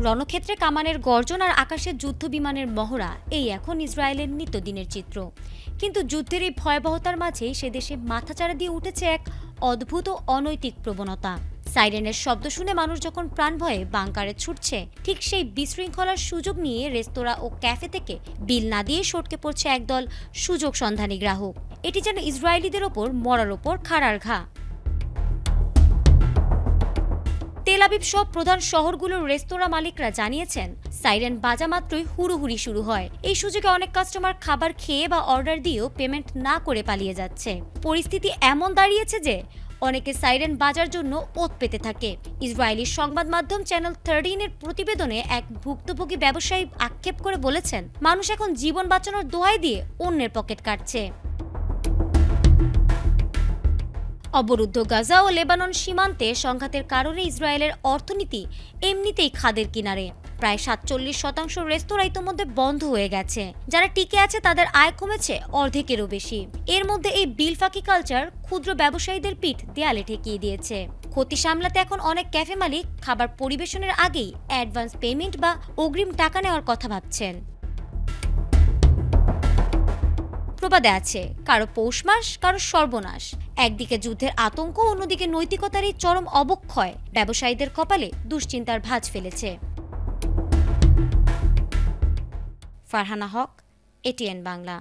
রণক্ষেত্রে কামানের গর্জন আর আকাশের যুদ্ধ বিমানের মহড়া এই এখন ইসরায়েলের নিত্যদিনের চিত্র। কিন্তু যুদ্ধের এই ভয়াবহতার মাঝেই সে দেশে মাথাচাড়া দিয়ে উঠেছে এক অদ্ভুত ও অনৈতিক প্রবণতা। সাইরেনের শব্দ শুনে মানুষ যখন প্রাণ ভয়ে বাংকারে ছুটছে, ঠিক সেই বিশৃঙ্খলার সুযোগ নিয়ে রেস্তোরাঁ ও ক্যাফে থেকে বিল না দিয়ে সটকে পড়ছে একদল সুযোগ সন্ধানী গ্রাহক। এটি যেন ইসরায়েলিদের ওপর মরার ওপর খাড়ার ঘা। তেল আবিব সহ প্রধান শহরগুলোর রেস্তোরাঁ মালিকরা জানিয়েছেন, সাইরেন বাজা মাত্রই হুড়োহুড়ি শুরু হয়। এই সুযোগে অনেক কাস্টমার খাবার খেয়ে বা অর্ডার দিয়েও পেমেন্ট না করে পালিয়ে যাচ্ছে। পরিস্থিতি এমন দাঁড়িয়েছে যে অনেকে সাইরেন বাজার জন্য ওত পেতে থাকে। ইসরায়েলি সংবাদ মাধ্যম চ্যানেল 13 এর প্রতিবেদনে এক ভুক্তভোগী ব্যবসায়ী আক্ষেপ করে বলেছেন, মানুষ এখন জীবন বাঁচানোর দোহাই দিয়ে অন্যের পকেট কাটছে। অবরুদ্ধ গাজা ও লেবানন সীমান্তে সংঘাতের কারণে ইসরায়েলের অর্থনীতি এমনিতেই খাদের কিনারে। প্রায় 47% রেস্তোরাঁ ইতোমধ্যে বন্ধ হয়ে গেছে। যারা টিকে আছে তাদের আয় কমেছে অর্ধেকেরও বেশি। এর মধ্যে এই বিল ফাঁকি কালচার ক্ষুদ্র ব্যবসায়ীদের পিঠ দেয়ালে ঠেকিয়ে দিয়েছে। ক্ষতি সামলাতে এখন অনেক ক্যাফে মালিক খাবার পরিবেশনের আগেই অ্যাডভান্স পেমেন্ট বা অগ্রিম টাকা নেওয়ার কথা ভাবছেন। প্রবাদে আছে, কারো পৌষ মাস কারো সর্বনাশ। একদিকে যুদ্ধের আতঙ্ক, অন্যদিকে নৈতিকতার এই চরম অবক্ষয় ব্যবসায়ীদের কপালে দুশ্চিন্তার ভাঁজ ফেলেছে। ফারহানা হক, এটিএন বাংলা।